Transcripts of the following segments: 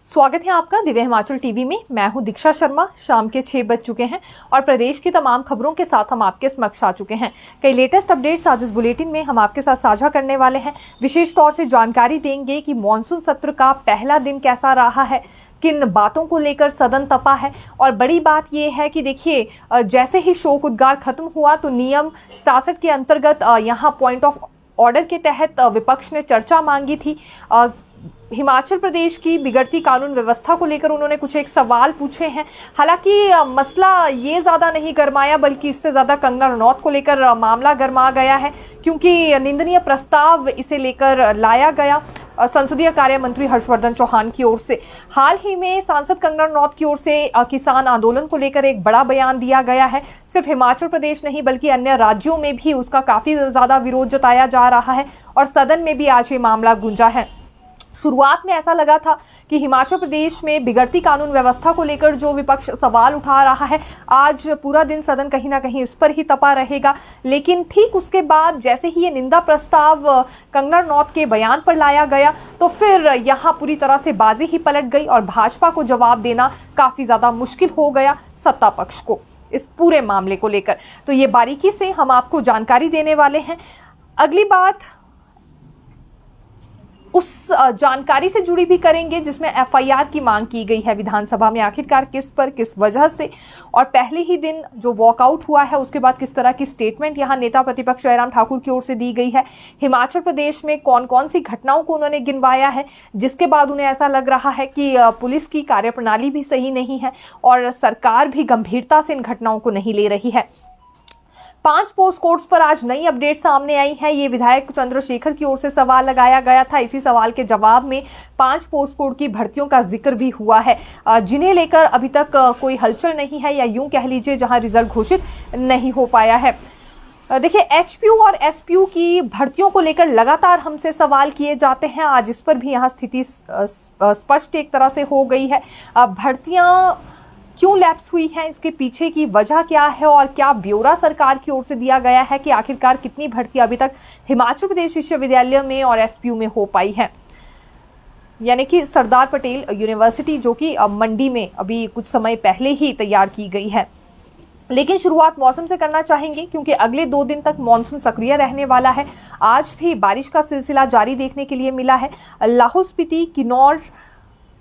स्वागत है आपका दिव्य हिमाचल टीवी में। मैं हूं दीक्षा शर्मा। शाम के 6 बज चुके हैं और प्रदेश की तमाम खबरों के साथ हम आपके समक्ष आ चुके हैं। कई लेटेस्ट अपडेट्स आज इस बुलेटिन में हम आपके साथ साझा करने वाले हैं। विशेष तौर से जानकारी देंगे कि मॉनसून सत्र का पहला दिन कैसा रहा है, किन बातों को लेकर सदन तपा है। और बड़ी बात यह है कि देखिए, जैसे ही शोक उद्गार खत्म हुआ तो नियम 67 के अंतर्गत यहाँ पॉइंट ऑफ ऑर्डर के तहत विपक्ष ने चर्चा मांगी थी। हिमाचल प्रदेश की बिगड़ती कानून व्यवस्था को लेकर उन्होंने कुछ एक सवाल पूछे हैं। हालांकि मसला ये ज़्यादा नहीं गरमाया, बल्कि इससे ज़्यादा कंगना रनौत को लेकर मामला गरमा गया है, क्योंकि निंदनीय प्रस्ताव इसे लेकर लाया गया संसदीय कार्य मंत्री हर्षवर्धन चौहान की ओर से। हाल ही में सांसद कंगना रनौत की ओर से किसान आंदोलन को लेकर एक बड़ा बयान दिया गया है। सिर्फ हिमाचल प्रदेश नहीं बल्कि अन्य राज्यों में भी उसका काफ़ी ज़्यादा विरोध जताया जा रहा है और सदन में भी आज ये मामला गूंजा है। शुरुआत में ऐसा लगा था कि हिमाचल प्रदेश में बिगड़ती कानून व्यवस्था को लेकर जो विपक्ष सवाल उठा रहा है, आज पूरा दिन सदन कहीं ना कहीं इस पर ही तपा रहेगा। लेकिन ठीक उसके बाद जैसे ही ये निंदा प्रस्ताव कंगना रनौत के बयान पर लाया गया तो फिर यहाँ पूरी तरह से बाजी ही पलट गई और भाजपा को जवाब देना काफ़ी ज़्यादा मुश्किल हो गया सत्ता पक्ष को इस पूरे मामले को लेकर। तो ये बारीकी से हम आपको जानकारी देने वाले हैं। अगली बात उस जानकारी से जुड़ी भी करेंगे जिसमें एफआईआर की मांग की गई है विधानसभा में, आखिरकार किस पर किस वजह से, और पहले ही दिन जो वॉकआउट हुआ है उसके बाद किस तरह की स्टेटमेंट यहां नेता प्रतिपक्ष जयराम ठाकुर की ओर से दी गई है। हिमाचल प्रदेश में कौन कौन सी घटनाओं को उन्होंने गिनवाया है जिसके बाद उन्हें ऐसा लग रहा है कि पुलिस की कार्यप्रणाली भी सही नहीं है और सरकार भी गंभीरता से इन घटनाओं को नहीं ले रही है। 5 पोस्ट कोड्स पर आज नई अपडेट सामने आई है। ये विधायक चंद्रशेखर की ओर से सवाल लगाया गया था। इसी सवाल के जवाब में 5 पोस्ट कोड की भर्तियों का जिक्र भी हुआ है, जिन्हें लेकर अभी तक कोई हलचल नहीं है, या यूं कह लीजिए जहां रिजल्ट घोषित नहीं हो पाया है। देखिए, एचपीयू और एसपीयू की भर्तियों को लेकर लगातार हमसे सवाल किए जाते हैं। आज इस पर भी यहाँ स्थिति स्पष्ट एक तरह से हो गई है। भर्तियां क्यों लैप्स हुई हैं, इसके पीछे की वजह क्या है और क्या ब्यौरा सरकार की ओर से दिया गया है कि आखिरकार कितनी भर्तियां अभी तक हिमाचल प्रदेश विश्वविद्यालय में और एसपीयू में हो पाई है, यानी कि सरदार पटेल यूनिवर्सिटी जो कि मंडी में अभी कुछ समय पहले ही तैयार की गई है। लेकिन शुरुआत मौसम से करना चाहेंगे क्योंकि अगले 2 दिन तक मानसून सक्रिय रहने वाला है। आज भी बारिश का सिलसिला जारी देखने के लिए मिला है। लाहौल स्पीति, किन्नौर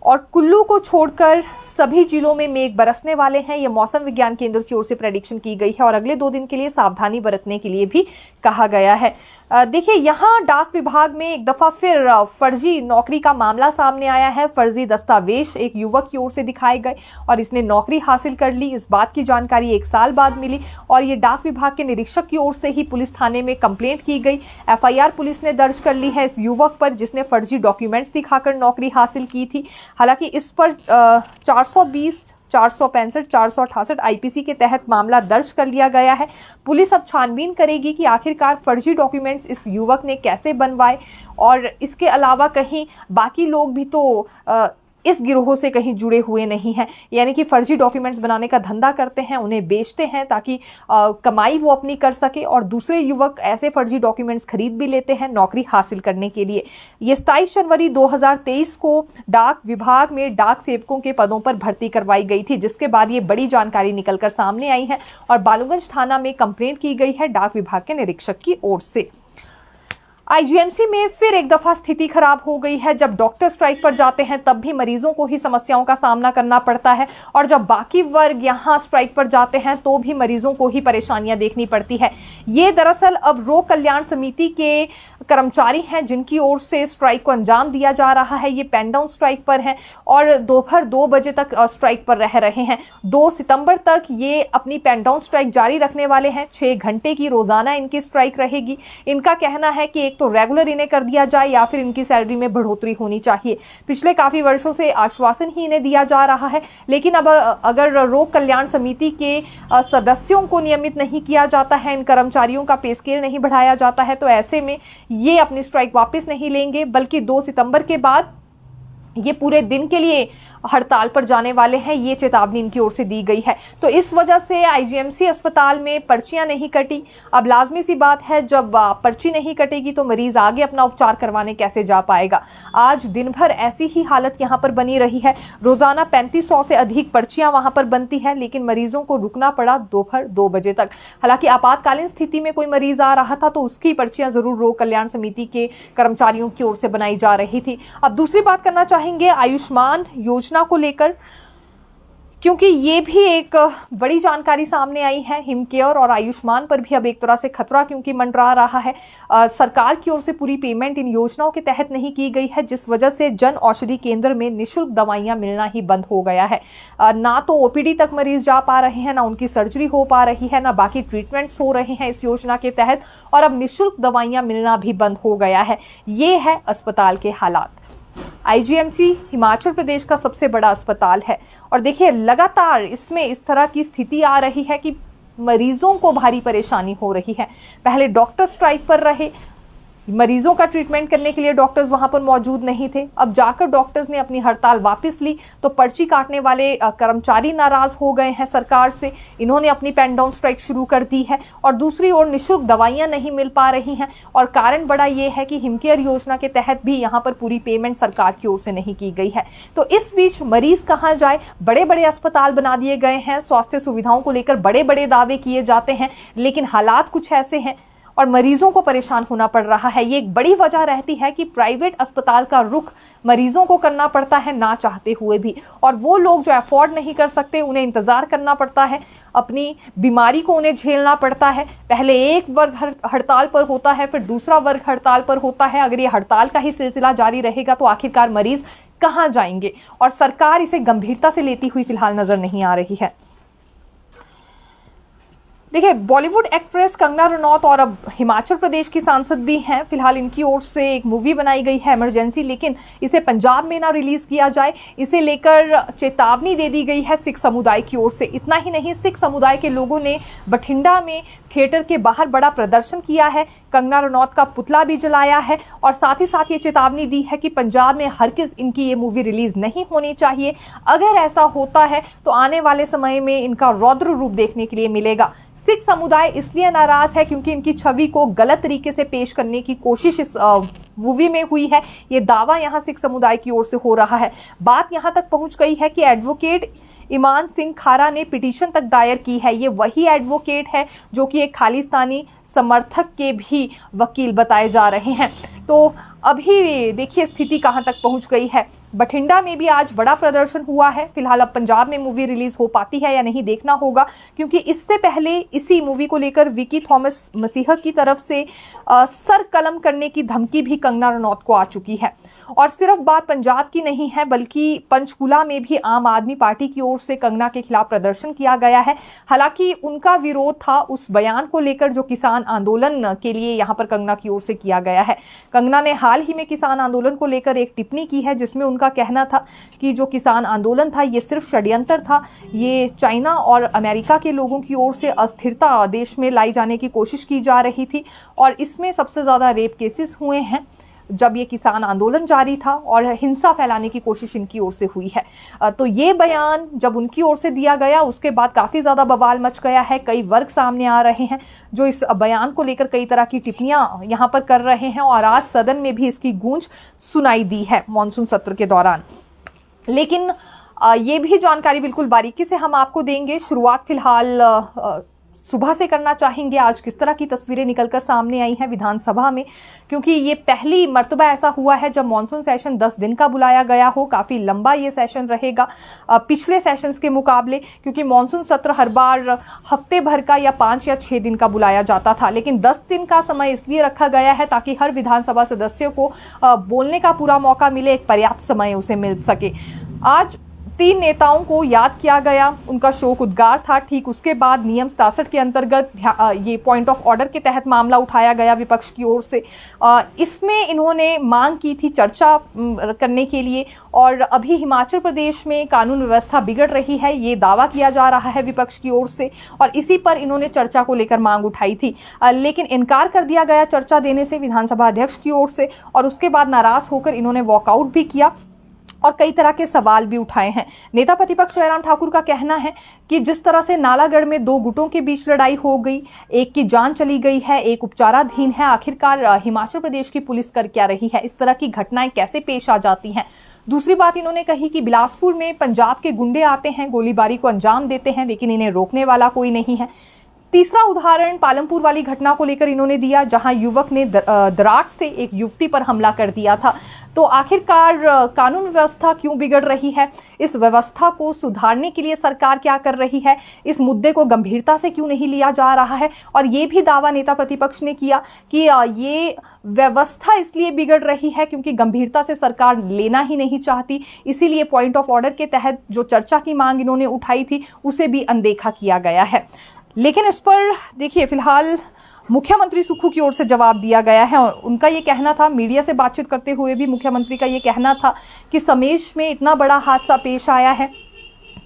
और कुल्लू को छोड़कर सभी जिलों में मेघ बरसने वाले हैं। ये मौसम विज्ञान केंद्र की ओर से प्रेडिक्शन की गई है और अगले 2 दिन के लिए सावधानी बरतने के लिए भी कहा गया है। देखिए, यहाँ डाक विभाग में एक दफा फिर फर्जी नौकरी का मामला सामने आया है। फर्जी दस्तावेज एक युवक की ओर से दिखाए गए और इसने नौकरी हासिल कर ली। इस बात की जानकारी 1 साल बाद मिली और ये डाक विभाग के निरीक्षक की ओर से ही पुलिस थाने में कंप्लेंट की गई। एफआईआर पुलिस ने दर्ज कर ली है इस युवक पर जिसने फर्जी डॉक्यूमेंट्स दिखाकर नौकरी हासिल की थी। हालांकि इस पर 420, 465, 468 आईपीसी के तहत मामला दर्ज कर लिया गया है। पुलिस अब छानबीन करेगी कि आखिरकार फर्जी डॉक्यूमेंट्स इस युवक ने कैसे बनवाए और इसके अलावा कहीं बाकी लोग भी तो इस गिरोह से कहीं जुड़े हुए नहीं हैं, यानी कि फर्जी डॉक्यूमेंट्स बनाने का धंधा करते हैं, उन्हें बेचते हैं ताकि कमाई वो अपनी कर सके और दूसरे युवक ऐसे फर्जी डॉक्यूमेंट्स खरीद भी लेते हैं नौकरी हासिल करने के लिए। ये 27 जनवरी 2023 को डाक विभाग में डाक सेवकों के पदों पर भर्ती करवाई गई थी, जिसके बाद ये बड़ी जानकारी निकलकर सामने आई है और बालूगंज थाना में कंप्लेंट की गई है डाक विभाग के निरीक्षक की ओर से। आईजीएमसी में फिर एक दफा स्थिति खराब हो गई है। जब डॉक्टर स्ट्राइक पर जाते हैं तब भी मरीजों को ही समस्याओं का सामना करना पड़ता है और जब बाकी वर्ग यहां स्ट्राइक पर जाते हैं तो भी मरीजों को ही परेशानियां देखनी पड़ती है। ये दरअसल अब रोग कल्याण समिति के कर्मचारी हैं जिनकी ओर से स्ट्राइक को अंजाम दिया जा रहा है। ये पेन डाउन स्ट्राइक पर हैं और दोपहर 2 बजे तक स्ट्राइक पर रह रहे हैं। 2 सितंबर तक ये अपनी पेन डाउन स्ट्राइक जारी रखने वाले हैं। 6 घंटे की रोजाना इनकी स्ट्राइक रहेगी। इनका कहना है कि एक तो रेगुलर इन्हें कर दिया जाए या फिर इनकी सैलरी में बढ़ोतरी होनी चाहिए। पिछले काफी वर्षों से आश्वासन ही इन्हें दिया जा रहा है, लेकिन अब अगर रोग कल्याण समिति के सदस्यों को नियमित नहीं किया जाता है, इन कर्मचारियों का पे स्केल नहीं बढ़ाया जाता है, तो ऐसे में ये अपनी स्ट्राइक वापस नहीं लेंगे, बल्कि 2 सितंबर के बाद ये पूरे दिन के लिए हड़ताल पर जाने वाले हैं, ये चेतावनी इनकी ओर से दी गई है। तो इस वजह से आईजीएमसी अस्पताल में पर्चियां नहीं कटी। अब लाजमी सी बात है, जब पर्ची नहीं कटेगी तो मरीज आगे अपना उपचार करवाने कैसे जा पाएगा। आज दिन भर ऐसी ही हालत यहां पर बनी रही है। रोजाना 3500 से अधिक पर्चियां वहां पर बनती है, लेकिन मरीजों को रुकना पड़ा दोपहर 2 बजे तक। हालांकि आपातकालीन स्थिति में कोई मरीज आ रहा था तो उसकी पर्चियां जरूर रोग कल्याण समिति के कर्मचारियों की ओर से बनाई जा रही थी। अब दूसरी बात करना चाहेंगे आयुष्मान योजना को लेकर, क्योंकि ये भी एक बड़ी जानकारी सामने आई है। हिमकेयर और आयुष्मान पर भी अब एक तरह से खतरा क्योंकि मंडरा रहा है। सरकार की ओर से पूरी पेमेंट इन योजनाओं के तहत नहीं की गई है, जिस वजह से जन औषधि केंद्र में निःशुल्क दवाइयां मिलना ही बंद हो गया है। ना तो ओपीडी तक मरीज जा पा रहे हैं, ना उनकी सर्जरी हो पा रही है, ना बाकी ट्रीटमेंट्स हो रहे हैं इस योजना के तहत, और अब निःशुल्क दवाइयां मिलना भी बंद हो गया है। ये है अस्पताल के हालात। आईजीएमसी हिमाचल प्रदेश का सबसे बड़ा अस्पताल है और देखिए लगातार इसमें इस तरह की स्थिति आ रही है कि मरीजों को भारी परेशानी हो रही है। पहले डॉक्टर स्ट्राइक पर रहे, मरीजों का ट्रीटमेंट करने के लिए डॉक्टर्स वहां पर मौजूद नहीं थे। अब जाकर डॉक्टर्स ने अपनी हड़ताल वापस ली तो पर्ची काटने वाले कर्मचारी नाराज हो गए हैं सरकार से। इन्होंने अपनी पेन डाउन स्ट्राइक शुरू कर दी है और दूसरी ओर निःशुल्क दवाइयां नहीं मिल पा रही हैं और कारण बड़ा ये है कि हिमकेयर योजना के तहत भी यहां पर पूरी पेमेंट सरकार की ओर से नहीं की गई है। तो इस बीच मरीज कहां जाए? बड़े बड़े अस्पताल बना दिए गए हैं, स्वास्थ्य सुविधाओं को लेकर बड़े बड़े दावे किए जाते हैं, लेकिन हालात कुछ ऐसे हैं और मरीजों को परेशान होना पड़ रहा है। ये एक बड़ी वजह रहती है कि प्राइवेट अस्पताल का रुख मरीजों को करना पड़ता है ना चाहते हुए भी, और वो लोग जो अफोर्ड नहीं कर सकते उन्हें इंतजार करना पड़ता है, अपनी बीमारी को उन्हें झेलना पड़ता है। पहले एक वर्ग हड़ताल पर होता है, फिर दूसरा वर्ग हड़ताल पर होता है। अगर ये हड़ताल का ही सिलसिला जारी रहेगा तो आखिरकार मरीज कहां जाएंगे? और सरकार इसे गंभीरता से लेती हुई फिलहाल नजर नहीं आ रही है। देखिए, बॉलीवुड एक्ट्रेस कंगना रनौत और अब हिमाचल प्रदेश की सांसद भी हैं। फिलहाल इनकी ओर से एक मूवी बनाई गई है इमरजेंसी, लेकिन इसे पंजाब में ना रिलीज किया जाए, इसे लेकर चेतावनी दे दी गई है सिख समुदाय की ओर से। इतना ही नहीं, सिख समुदाय के लोगों ने बठिंडा में थिएटर के बाहर बड़ा प्रदर्शन किया है, कंगना रनौत का पुतला भी जलाया है और साथ ही साथ ये चेतावनी दी है कि पंजाब में हरगिज इनकी ये मूवी रिलीज नहीं होनी चाहिए। अगर ऐसा होता है तो आने वाले समय में इनका रौद्र रूप देखने के लिए मिलेगा। सिख समुदाय इसलिए नाराज है क्योंकि इनकी छवि को गलत तरीके से पेश करने की कोशिश इस मूवी में हुई है। ये दावा यहां सिख समुदाय की ओर से हो रहा है। बात यहां तक पहुंच गई है कि एडवोकेट ईमान सिंह खारा ने पिटीशन तक दायर की है। ये वही एडवोकेट है जो कि एक खालिस्तानी समर्थक के भी वकील बताए जा रहे हैं। तो अभी देखिए स्थिति कहां तक पहुंच गई है। बठिंडा में भी आज बड़ा प्रदर्शन हुआ है। फिलहाल अब पंजाब में मूवी रिलीज हो पाती है या नहीं देखना होगा, क्योंकि इससे पहले इसी मूवी को लेकर विकी थॉमस मसीह की तरफ से सर कलम करने की धमकी भी कंगना रनौत को आ चुकी है। और सिर्फ बात पंजाब की नहीं है, बल्कि पंचकुला में भी आम आदमी पार्टी की ओर से कंगना के खिलाफ प्रदर्शन किया गया है। हालांकि उनका विरोध था उस बयान को लेकर जो किसान आंदोलन के लिए यहां पर कंगना की ओर से किया गया है। कंगना ने हाल ही में किसान आंदोलन को लेकर एक टिप्पणी की है जिसमें उनका कहना था कि जो किसान आंदोलन था ये सिर्फ षड्यंत्र था, ये चाइना और अमेरिका के लोगों की ओर से अस्थिरता देश में लाई जाने की कोशिश की जा रही थी और इसमें सबसे ज़्यादा रेप केसेस हुए हैं जब ये किसान आंदोलन जारी था और हिंसा फैलाने की कोशिश इनकी ओर से हुई है। तो ये बयान जब उनकी ओर से दिया गया उसके बाद काफ़ी ज़्यादा बवाल मच गया है। कई वर्ग सामने आ रहे हैं जो इस बयान को लेकर कई तरह की टिप्पणियां यहाँ पर कर रहे हैं और आज सदन में भी इसकी गूंज सुनाई दी है मॉनसून सत्र के दौरान। लेकिन ये भी जानकारी बिल्कुल बारीकी से हम आपको देंगे। शुरुआत फिलहाल सुबह से करना चाहेंगे आज किस तरह की तस्वीरें निकलकर सामने आई हैं विधानसभा में, क्योंकि ये पहली मर्तबा ऐसा हुआ है जब मॉनसून सेशन 10 दिन का बुलाया गया हो। काफ़ी लंबा ये सेशन रहेगा पिछले सेशंस के मुकाबले, क्योंकि मॉनसून सत्र हर बार हफ्ते भर का या 5 या 6 दिन का बुलाया जाता था, लेकिन 10 दिन का समय इसलिए रखा गया है ताकि हर विधानसभा सदस्य को बोलने का पूरा मौका मिले, एक पर्याप्त समय उसे मिल सके। आज 3 नेताओं को याद किया गया, उनका शोक उद्गार था। ठीक उसके बाद नियम 67 के अंतर्गत ये पॉइंट ऑफ ऑर्डर के तहत मामला उठाया गया विपक्ष की ओर से। इसमें इन्होंने मांग की थी चर्चा करने के लिए और अभी हिमाचल प्रदेश में कानून व्यवस्था बिगड़ रही है, ये दावा किया जा रहा है विपक्ष की ओर से और इसी पर इन्होंने चर्चा को लेकर मांग उठाई थी, लेकिन इनकार कर दिया गया चर्चा देने से विधानसभा अध्यक्ष की ओर से और उसके बाद नाराज होकर इन्होंने वॉकआउट भी किया। और कई तरह के सवाल भी उठाए हैं। नेता प्रतिपक्ष जयराम ठाकुर का कहना है कि जिस तरह से नालागढ़ में दो गुटों के बीच लड़ाई हो गई, एक की जान चली गई है, एक उपचाराधीन है, आखिरकार हिमाचल प्रदेश की पुलिस कर क्या रही है, इस तरह की घटनाएं कैसे पेश आ जाती हैं। दूसरी बात इन्होंने कही कि बिलासपुर में पंजाब के गुंडे आते हैं, गोलीबारी को अंजाम देते हैं, लेकिन इन्हें रोकने वाला कोई नहीं है। तीसरा उदाहरण पालमपुर वाली घटना को लेकर इन्होंने दिया, जहां युवक ने दराट से एक युवती पर हमला कर दिया था। तो आखिरकार कानून व्यवस्था क्यों बिगड़ रही है, इस व्यवस्था को सुधारने के लिए सरकार क्या कर रही है, इस मुद्दे को गंभीरता से क्यों नहीं लिया जा रहा है। और ये भी दावा नेता प्रतिपक्ष ने किया कि ये व्यवस्था इसलिए बिगड़ रही है क्योंकि गंभीरता से सरकार लेना ही नहीं चाहती, इसीलिए पॉइंट ऑफ ऑर्डर के तहत जो चर्चा की मांग इन्होंने उठाई थी उसे भी अनदेखा किया गया है। लेकिन इस पर देखिए फिलहाल मुख्यमंत्री सुक्खू की ओर से जवाब दिया गया है और उनका ये कहना था, मीडिया से बातचीत करते हुए भी मुख्यमंत्री का ये कहना था कि समेश में इतना बड़ा हादसा पेश आया है,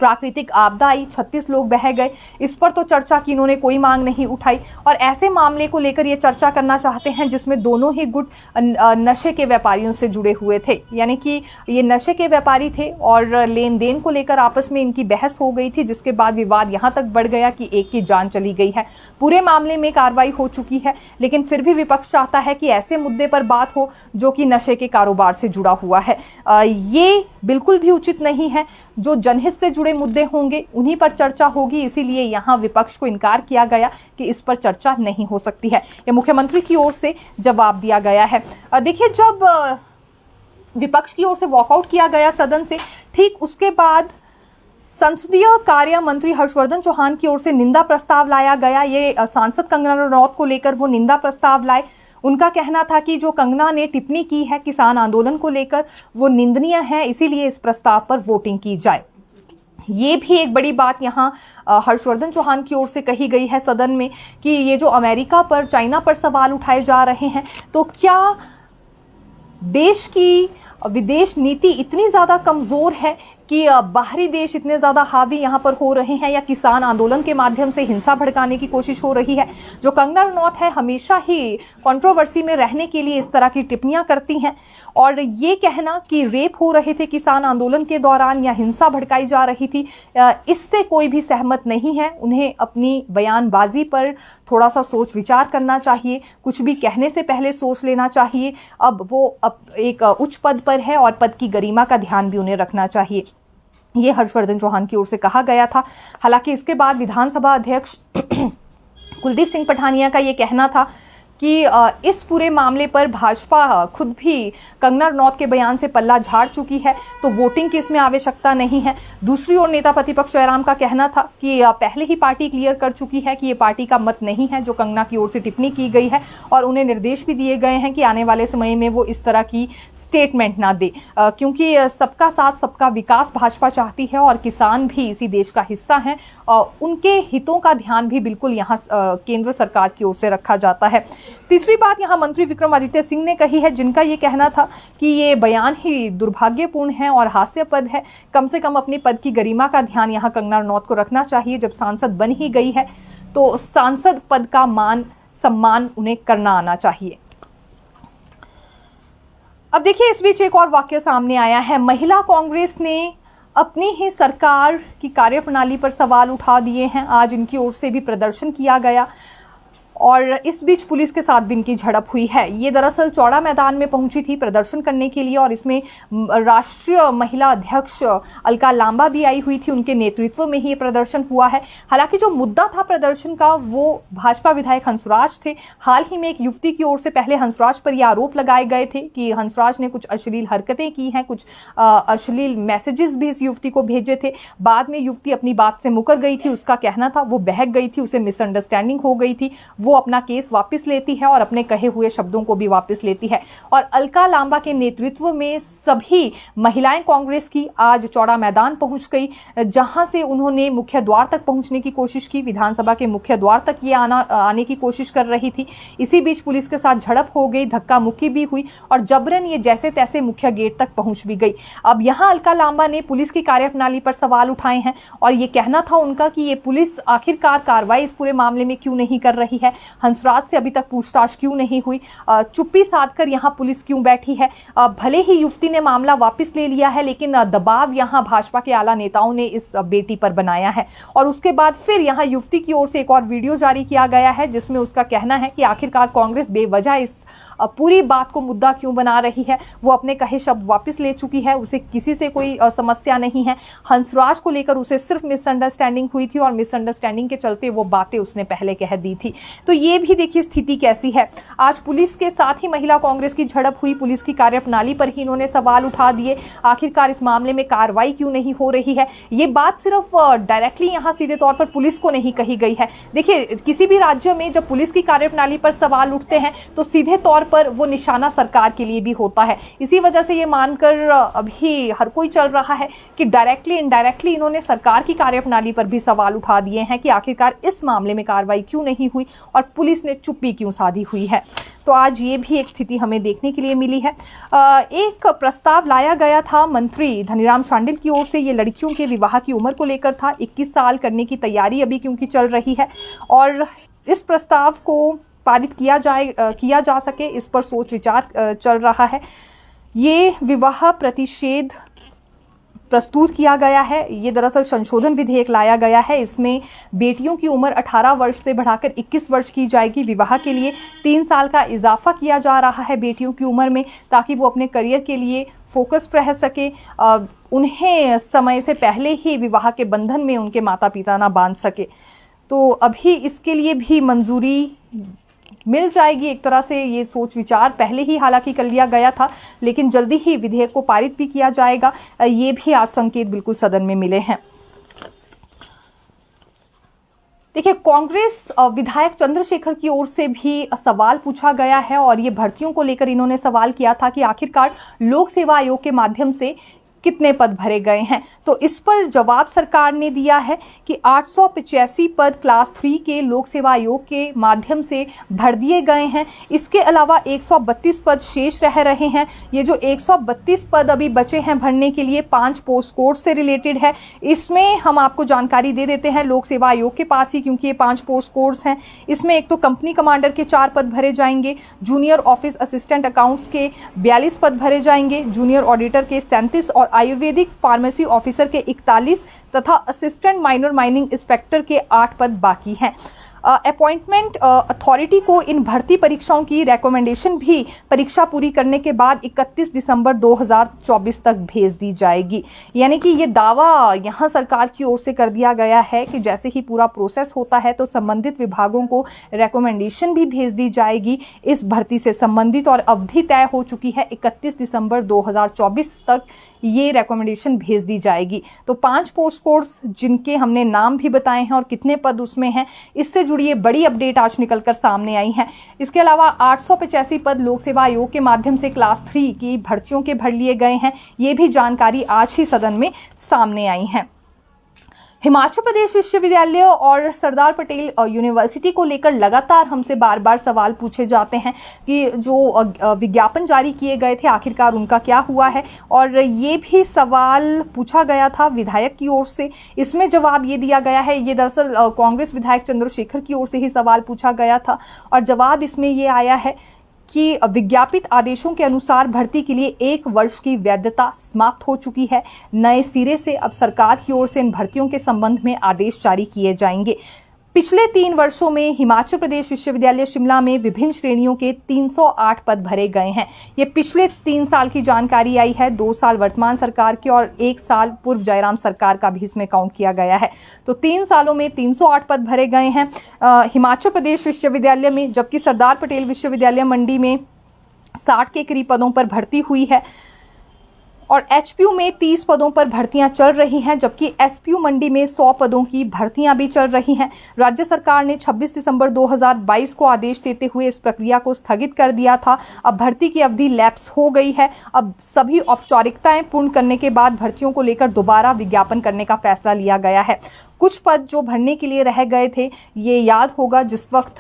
प्राकृतिक आपदा आई, 36 लोग बह गए, इस पर तो चर्चा की इन्होंने कोई मांग नहीं उठाई। और ऐसे मामले को लेकर ये चर्चा करना चाहते हैं जिसमें दोनों ही गुट नशे के व्यापारियों से जुड़े हुए थे, यानी कि ये नशे के व्यापारी थे और लेन देन को लेकर आपस में इनकी बहस हो गई थी, जिसके बाद विवाद यहाँ तक बढ़ गया कि एक की जान चली गई है। पूरे मामले में कार्रवाई हो चुकी है, लेकिन फिर भी विपक्ष चाहता है कि ऐसे मुद्दे पर बात हो जो कि नशे के कारोबार से जुड़ा हुआ है। ये बिल्कुल भी उचित नहीं है। जो जनहित से जुड़े मुद्दे होंगे उन्हीं पर चर्चा होगी, इसीलिए यहाँ विपक्ष को इनकार किया गया कि इस पर चर्चा नहीं हो सकती है। ये मुख्यमंत्री की ओर से जवाब दिया गया है। देखिए, जब विपक्ष की ओर से वॉकआउट किया गया सदन से, ठीक उसके बाद संसदीय कार्य मंत्री हर्षवर्धन चौहान की ओर से निंदा प्रस्ताव लाया गया। ये सांसद कंगना रनौत को लेकर वो निंदा प्रस्ताव लाए। उनका कहना था कि जो कंगना ने टिप्पणी की है किसान आंदोलन को लेकर वो निंदनीय है, इसीलिए इस प्रस्ताव पर वोटिंग की जाए। ये भी एक बड़ी बात यहाँ हर्षवर्धन चौहान की ओर से कही गई है सदन में कि ये जो अमेरिका पर, चाइना पर सवाल उठाए जा रहे हैं, तो क्या देश की विदेश नीति इतनी ज़्यादा कमज़ोर है कि बाहरी देश इतने ज़्यादा हावी यहाँ पर हो रहे हैं, या किसान आंदोलन के माध्यम से हिंसा भड़काने की कोशिश हो रही है। जो कंगना रनौत है हमेशा ही कंट्रोवर्सी में रहने के लिए इस तरह की टिप्पणियां करती हैं, और ये कहना कि रेप हो रहे थे किसान आंदोलन के दौरान या हिंसा भड़काई जा रही थी, इससे कोई भी सहमत नहीं है। उन्हें अपनी बयानबाजी पर थोड़ा सा सोच विचार करना चाहिए, कुछ भी कहने से पहले सोच लेना चाहिए। अब वो एक उच्च पद पर है और पद की गरिमा का ध्यान भी उन्हें रखना चाहिए, ये हर्षवर्धन चौहान की ओर से कहा गया था। हालांकि इसके बाद विधानसभा अध्यक्ष कुलदीप सिंह पठानिया का ये कहना था कि इस पूरे मामले पर भाजपा खुद भी कंगना रनौत के बयान से पल्ला झाड़ चुकी है, तो वोटिंग की इसमें आवश्यकता नहीं है। दूसरी ओर नेता प्रतिपक्ष जयराम का कहना था कि पहले ही पार्टी क्लियर कर चुकी है कि ये पार्टी का मत नहीं है जो कंगना की ओर से टिप्पणी की गई है, और उन्हें निर्देश भी दिए गए हैं कि आने वाले समय में वो इस तरह की स्टेटमेंट ना दे, क्योंकि सबका साथ सबका विकास भाजपा चाहती है और किसान भी इसी देश का हिस्सा हैं। उनके हितों का ध्यान भी बिल्कुल यहाँ केंद्र सरकार की ओर से रखा जाता है। तीसरी बात यहाँ मंत्री विक्रमादित्य सिंह ने कही है, जिनका ये कहना था कि ये बयान ही दुर्भाग्यपूर्ण है और हास्यास्पद है। कम से कम अपनी पद की गरिमा का ध्यान यहाँ कंगना रनौत को रखना चाहिए। जब सांसद बन ही गई है तो सांसद पद का मान सम्मान उन्हें करना आना चाहिए। अब देखिए, इस बीच एक और वाक्य सामने आया है। महिला कांग्रेस ने अपनी ही सरकार की कार्यप्रणाली पर सवाल उठा दिए हैं। आज इनकी ओर से भी प्रदर्शन किया गया और इस बीच पुलिस के साथ भी इनकी झड़प हुई है। ये दरअसल चौड़ा मैदान में पहुंची थी प्रदर्शन करने के लिए, और इसमें राष्ट्रीय महिला अध्यक्ष अलका लांबा भी आई हुई थी। उनके नेतृत्व में ही ये प्रदर्शन हुआ है। हालांकि जो मुद्दा था प्रदर्शन का वो भाजपा विधायक हंसराज थे। हाल ही में एक युवती की ओर से पहले हंसराज पर यह आरोप लगाए गए थे कि हंसराज ने कुछ अश्लील हरकतें की हैं, कुछ अश्लील मैसेजेस भी इस युवती को भेजे थे। बाद में युवती अपनी बात से मुकर गई थी। उसका कहना था वो बहक गई थी, उसे मिसअंडरस्टैंडिंग हो गई थी। वो अपना केस वापस लेती है और अपने कहे हुए शब्दों को भी वापस लेती है। और अलका लांबा के नेतृत्व में सभी महिलाएं कांग्रेस की आज चौड़ा मैदान पहुंच गई, जहां से उन्होंने मुख्य द्वार तक पहुंचने की कोशिश की। विधानसभा के मुख्य द्वार तक ये आने की कोशिश कर रही थी। इसी बीच पुलिस के साथ झड़प हो गई, धक्का मुक्की भी हुई और जबरन ये जैसे तैसे मुख्य गेट तक पहुंच भी गई। अब यहां अलका लांबा ने पुलिस की कार्यप्रणाली पर सवाल उठाए हैं और ये कहना था उनका कि ये पुलिस आखिरकार कार्रवाई इस पूरे मामले में क्यों नहीं कर रही है। हंसराज से अभी तक पूछताछ क्यों नहीं हुई, चुप्पी साधकर यहाँ पुलिस क्यों बैठी है। भले ही युवती ने मामला वापस ले लिया है, लेकिन दबाव यहाँ भाजपा के आला नेताओं ने इस बेटी पर बनाया है। और उसके बाद फिर यहाँ युवती की ओर से एक और वीडियो जारी किया गया है, जिसमें उसका कहना है कि आखिरकार कांग्रेस बेवजह इस पूरी बात को मुद्दा क्यों बना रही है। वो अपने कहे शब्द वापस ले चुकी है, उसे किसी से कोई समस्या नहीं है। हंसराज को लेकर उसे सिर्फ मिसअंडरस्टैंडिंग हुई थी और मिसअंडरस्टैंडिंग के चलते वो बातें उसने पहले कह दी थी। तो ये भी देखिए स्थिति कैसी है। आज पुलिस के साथ ही महिला कांग्रेस की झड़प हुई, पुलिस की कार्यप्रणाली पर ही इन्होंने सवाल उठा दिए। आखिरकार इस मामले में कार्रवाई क्यों नहीं हो रही है। ये बात सिर्फ डायरेक्टली यहाँ सीधे तौर पर पुलिस को नहीं कही गई है। देखिए किसी भी राज्य में जब पुलिस की कार्यप्रणाली पर सवाल उठते हैं तो सीधे तौर पर वो निशाना सरकार के लिए भी होता है। इसी वजह से ये मानकर अभी हर कोई चल रहा है कि डायरेक्टली इनडायरेक्टली इन्होंने सरकार की कार्यप्रणाली पर भी सवाल उठा दिए हैं कि आखिरकार इस मामले में कार्रवाई क्यों नहीं हुई और पुलिस ने चुप्पी क्यों साधी हुई है। तो आज ये भी एक स्थिति हमें देखने के लिए मिली है। एक प्रस्ताव लाया गया था मंत्री धनीराम शांडिल की ओर से, ये लड़कियों के विवाह की उम्र को लेकर था। 21 साल करने की तैयारी अभी क्योंकि चल रही है और इस प्रस्ताव को पारित किया जा सके, इस पर सोच विचार चल रहा है। ये विवाह प्रतिषेध प्रस्तुत किया गया है। ये दरअसल संशोधन विधेयक लाया गया है। इसमें बेटियों की उम्र 18 वर्ष से बढ़ाकर 21 वर्ष की जाएगी। विवाह के लिए 3 साल का इजाफा किया जा रहा है बेटियों की उम्र में, ताकि वो अपने करियर के लिए फोकस्ड रह सके। उन्हें समय से पहले ही विवाह के बंधन में उनके माता पिता ना बांध सके। तो अभी इसके लिए भी मंजूरी मिल जाएगी। एक तरह से ये सोच विचार पहले ही हालांकि कर लिया गया था, लेकिन जल्दी ही विधेयक को पारित भी किया जाएगा। ये भी आज संकेत बिल्कुल सदन में मिले हैं। देखिए कांग्रेस विधायक चंद्रशेखर की ओर से भी सवाल पूछा गया है और ये भर्तियों को लेकर इन्होंने सवाल किया था कि आखिरकार लोक सेवा आयोग के माध्यम से कितने पद भरे गए हैं। तो इस पर जवाब सरकार ने दिया है कि 885 पद क्लास 3 के लोक सेवा आयोग के माध्यम से भर दिए गए हैं। इसके अलावा 132 पद शेष रह रहे हैं। ये जो 132 पद अभी बचे हैं भरने के लिए 5 पोस्ट कोड से रिलेटेड है। इसमें हम आपको जानकारी दे देते हैं लोक सेवा आयोग के पास ही, क्योंकि ये 5 पोस्ट कोड्स हैं। इसमें एक तो कंपनी कमांडर के 4 पद भरे जाएंगे, जूनियर ऑफिस असिस्टेंट अकाउंट्स के 42 पद भरे जाएंगे, जूनियर ऑडिटर के 37 और आयुर्वेदिक फार्मेसी ऑफिसर के 41 तथा असिस्टेंट माइनर माइनिंग इंस्पेक्टर के 8 पद बाकी हैं। अपॉइंटमेंट अथॉरिटी को इन भर्ती परीक्षाओं की रिकमेंडेशन भी परीक्षा पूरी करने के बाद 31 दिसंबर 2024 तक भेज दी जाएगी। यानी कि ये दावा यहाँ सरकार की ओर से कर दिया गया है कि जैसे ही पूरा प्रोसेस होता है तो संबंधित विभागों को रिकमेंडेशन भी भेज दी जाएगी इस भर्ती से संबंधित, और अवधि तय हो चुकी है 31 दिसंबर 2024 तक ये रिकमेंडेशन भेज दी जाएगी। तो 5 पोस्ट कोड्स जिनके हमने नाम भी बताए हैं और कितने पद उसमें हैं, इससे जुड़ी ये बड़ी अपडेट आज निकलकर सामने आई है। इसके अलावा 885 पद लोक सेवा आयोग के माध्यम से क्लास 3 की भर्तियों के भर लिए गए हैं। ये भी जानकारी आज ही सदन में सामने आई है। हिमाचल प्रदेश विश्वविद्यालय और सरदार पटेल यूनिवर्सिटी को लेकर लगातार हमसे बार बार सवाल पूछे जाते हैं कि जो विज्ञापन जारी किए गए थे आखिरकार उनका क्या हुआ है, और ये भी सवाल पूछा गया था विधायक की ओर से। इसमें जवाब ये दिया गया है, ये दरअसल कांग्रेस विधायक चंद्रशेखर की ओर से ही सवाल पूछा गया था और जवाब इसमें ये आया है कि विज्ञापित आदेशों के अनुसार भर्ती के लिए 1 वर्ष की वैधता समाप्त हो चुकी है। नए सिरे से अब सरकार की ओर से इन भर्तियों के संबंध में आदेश जारी किए जाएंगे। पिछले 3 वर्षों में हिमाचल प्रदेश विश्वविद्यालय शिमला में विभिन्न श्रेणियों के 308 पद भरे गए हैं। ये पिछले 3 साल की जानकारी आई है, 2 साल वर्तमान सरकार के और 1 साल पूर्व जयराम सरकार का भी इसमें काउंट किया गया है। तो 3 सालों में 308 पद भरे गए हैं हिमाचल प्रदेश विश्वविद्यालय में, जबकि सरदार पटेल विश्वविद्यालय मंडी में 60 के करीब पदों पर भर्ती हुई है और एचपीयू में 30 पदों पर भर्तियां चल रही हैं, जबकि एसपीयू मंडी में 100 पदों की भर्तियां भी चल रही हैं। राज्य सरकार ने 26 दिसंबर 2022 को आदेश देते हुए इस प्रक्रिया को स्थगित कर दिया था। अब भर्ती की अवधि लैप्स हो गई है। अब सभी औपचारिकताएं पूर्ण करने के बाद भर्तियों को लेकर दोबारा विज्ञापन करने का फैसला लिया गया है। कुछ पद जो भरने के लिए रह गए थे, ये याद होगा जिस वक्त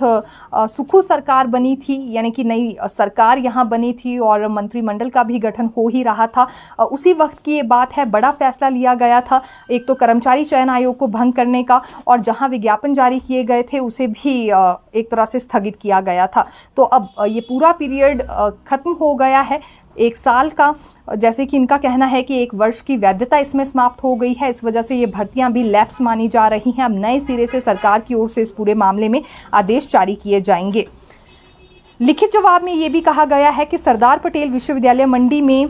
सुखू सरकार बनी थी, यानी कि नई सरकार यहाँ बनी थी और मंत्रिमंडल का भी गठन हो ही रहा था, उसी वक्त की ये बात है, बड़ा फैसला लिया गया था। एक तो कर्मचारी चयन आयोग को भंग करने का, और जहां विज्ञापन जारी किए गए थे उसे भी एक तरह से स्थगित किया गया था। तो अब ये पूरा पीरियड खत्म हो गया है, 1 साल का। जैसे कि इनका कहना है कि 1 वर्ष की वैधता इसमें समाप्त हो गई है, इस वजह से ये भर्तियां भी लैप्स मानी जा रही हैं। अब नए सिरे से सरकार की ओर से इस पूरे मामले में आदेश जारी किए जाएंगे। लिखित जवाब में ये भी कहा गया है कि सरदार पटेल विश्वविद्यालय मंडी में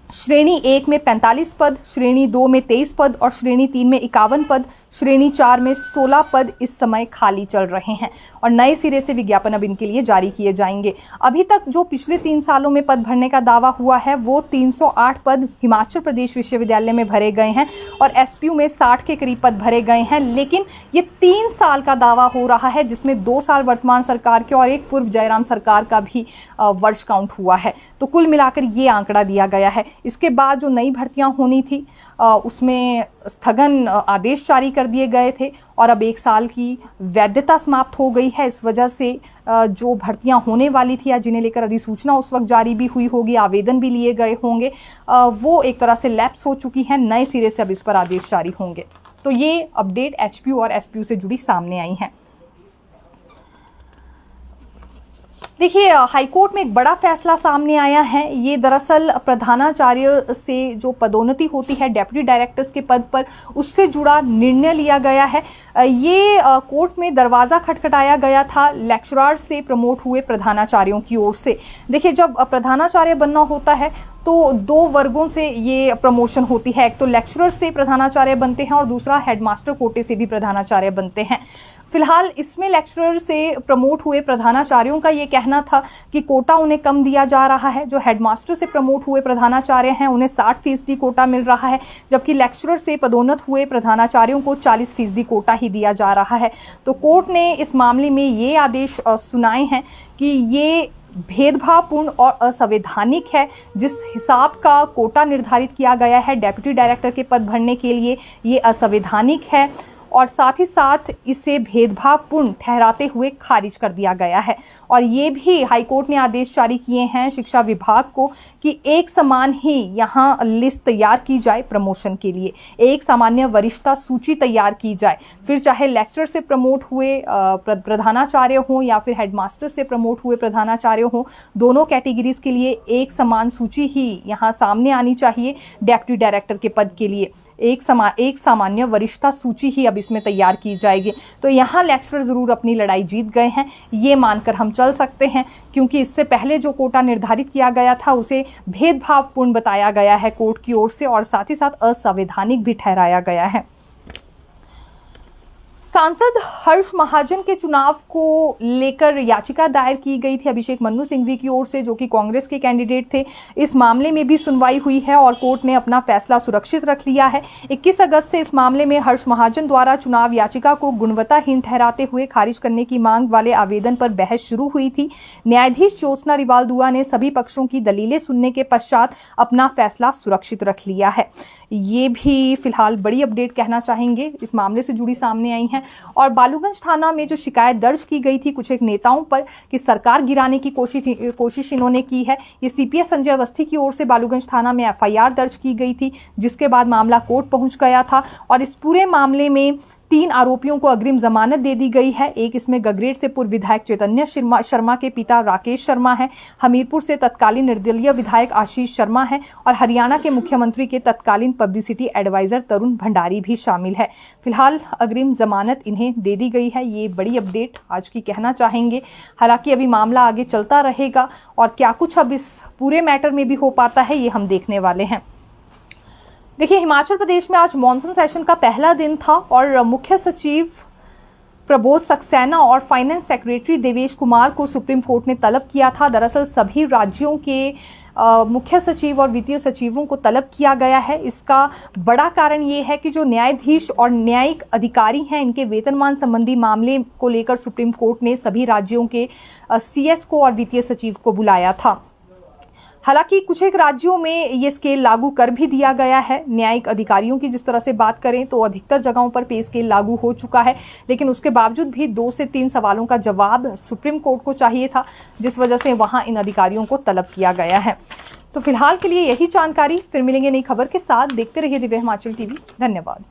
श्रेणी 1 में 45 पद, श्रेणी 2 में 23 पद और श्रेणी 3 में 51 पद, श्रेणी 4 में 16 पद इस समय खाली चल रहे हैं और नए सिरे से विज्ञापन अब इनके लिए जारी किए जाएंगे। अभी तक जो पिछले 3 सालों में पद भरने का दावा हुआ है वो 308 पद हिमाचल प्रदेश विश्वविद्यालय में भरे गए हैं और एसपीयू में 60 के करीब पद भरे गए हैं। लेकिन ये 3 साल का दावा हो रहा है, जिसमें 2 साल वर्तमान सरकार के और एक पूर्व जयराम सरकार का भी वर्ष काउंट हुआ है। तो कुल मिलाकर ये आंकड़ा दिया गया है। इसके बाद जो नई भर्तियां होनी थी उसमें स्थगन आदेश जारी कर दिए गए थे और अब 1 साल की वैधता समाप्त हो गई है। इस वजह से जो भर्तियां होने वाली थी या जिन्हें लेकर अधिसूचना उस वक्त जारी भी हुई होगी, आवेदन भी लिए गए होंगे, वो एक तरह से लैप्स हो चुकी हैं। नए सिरे से अब इस पर आदेश जारी होंगे। तो ये अपडेट एचपीयू और एसपीयू से जुड़ी सामने आई हैं। देखिए, हाईकोर्ट में एक बड़ा फैसला सामने आया है। ये दरअसल प्रधानाचार्य से जो पदोन्नति होती है डेप्यूटी डायरेक्टर्स के पद पर, उससे जुड़ा निर्णय लिया गया है। ये कोर्ट में दरवाज़ा खटखटाया गया था लेक्चरर से प्रमोट हुए प्रधानाचार्यों की ओर से। देखिए, जब प्रधानाचार्य बनना होता है तो 2 वर्गों से ये प्रमोशन होती है। एक तो लेक्चरर से प्रधानाचार्य बनते हैं और दूसरा हेडमास्टर कोटे से भी प्रधानाचार्य बनते हैं। फिलहाल इसमें लेक्चरर से प्रमोट हुए प्रधानाचार्यों का ये कहना था कि कोटा उन्हें कम दिया जा रहा है। जो हेडमास्टर से प्रमोट हुए प्रधानाचार्य हैं उन्हें 60% कोटा मिल रहा है, जबकि लेक्चरर से पदोन्नत हुए प्रधानाचार्यों को 40% कोटा ही दिया जा रहा है। तो कोर्ट ने इस मामले में ये आदेश सुनाए हैं कि ये भेदभावपूर्ण और असंवैधानिक है। जिस हिसाब का कोटा निर्धारित किया गया है डेप्यूटी डायरेक्टर के पद भरने के लिए, ये असंवैधानिक है और साथ ही साथ इसे भेदभावपूर्ण ठहराते हुए खारिज कर दिया गया है। और ये भी हाईकोर्ट ने आदेश जारी किए हैं शिक्षा विभाग को कि एक समान ही यहाँ लिस्ट तैयार की जाए प्रमोशन के लिए, एक सामान्य वरिष्ठता सूची तैयार की जाए। फिर चाहे लेक्चर से प्रमोट हुए प्रधानाचार्य हों या फिर हेडमास्टर से प्रमोट हुए प्रधानाचार्य हों, दोनों कैटेगरीज के लिए एक समान सूची ही यहाँ सामने आनी चाहिए। डेप्यूटी डायरेक्टर के पद के लिए एक सामान्य वरिष्ठता सूची ही अब इसमें तैयार की जाएगी। तो यहाँ लेक्चरर ज़रूर अपनी लड़ाई जीत गए हैं, ये मानकर हम चल सकते हैं, क्योंकि इससे पहले जो कोटा निर्धारित किया गया था उसे भेदभावपूर्ण बताया गया है कोर्ट की ओर से और साथ ही साथ असंवैधानिक भी ठहराया गया है। सांसद हर्ष महाजन के चुनाव को लेकर याचिका दायर की गई थी अभिषेक मन्नू सिंघवी की ओर से, जो कि कांग्रेस के कैंडिडेट थे। इस मामले में भी सुनवाई हुई है और कोर्ट ने अपना फैसला सुरक्षित रख लिया है। 21 अगस्त से इस मामले में हर्ष महाजन द्वारा चुनाव याचिका को गुणवत्ताहीन ठहराते हुए खारिज करने की मांग वाले आवेदन पर बहस शुरू हुई थी। न्यायाधीश ज्योत्सना रिवाल दुआ ने सभी पक्षों की दलीलें सुनने के पश्चात अपना फैसला सुरक्षित रख लिया है। ये भी फिलहाल बड़ी अपडेट कहना चाहेंगे इस मामले से जुड़ी सामने आई हैं। और बालूगंज थाना में जो शिकायत दर्ज की गई थी कुछ एक नेताओं पर कि सरकार गिराने की कोशिश इन्होंने की है, ये सीपीएस संजय अवस्थी की ओर से बालूगंज थाना में एफआईआर दर्ज की गई थी, जिसके बाद मामला कोर्ट पहुंच गया था और इस पूरे मामले में 3 आरोपियों को अग्रिम जमानत दे दी गई है। एक इसमें गगरेट से पूर्व विधायक चैतन्य शर्मा के पिता राकेश शर्मा है, हमीरपुर से तत्कालीन निर्दलीय विधायक आशीष शर्मा है और हरियाणा के मुख्यमंत्री के तत्कालीन पब्लिसिटी एडवाइजर तरुण भंडारी भी शामिल है। फिलहाल अग्रिम जमानत इन्हें दे दी गई है। ये बड़ी अपडेट आज की कहना चाहेंगे। हालांकि अभी मामला आगे चलता रहेगा और क्या कुछ अब इस पूरे मैटर में भी हो पाता है ये हम देखने वाले हैं। देखिए, हिमाचल प्रदेश में आज मॉनसून सेशन का पहला दिन था और मुख्य सचिव प्रबोध सक्सेना और फाइनेंस सेक्रेटरी देवेश कुमार को सुप्रीम कोर्ट ने तलब किया था। दरअसल सभी राज्यों के मुख्य सचिव और वित्तीय सचिवों को तलब किया गया है। इसका बड़ा कारण ये है कि जो न्यायाधीश और न्यायिक अधिकारी हैं, इनके वेतनमान संबंधी मामले को लेकर सुप्रीम कोर्ट ने सभी राज्यों के सीएस को और वित्तीय सचिव को बुलाया था। हालांकि कुछ एक राज्यों में ये स्केल लागू कर भी दिया गया है। न्यायिक अधिकारियों की जिस तरह से बात करें तो अधिकतर जगहों पर पे स्केल लागू हो चुका है, लेकिन उसके बावजूद भी 2 से 3 सवालों का जवाब सुप्रीम कोर्ट को चाहिए था, जिस वजह से वहां इन अधिकारियों को तलब किया गया है। तो फिलहाल के लिए यही जानकारी, फिर मिलेंगे नई खबर के साथ। देखते रहिए दिव्य हिमाचल टीवी। धन्यवाद।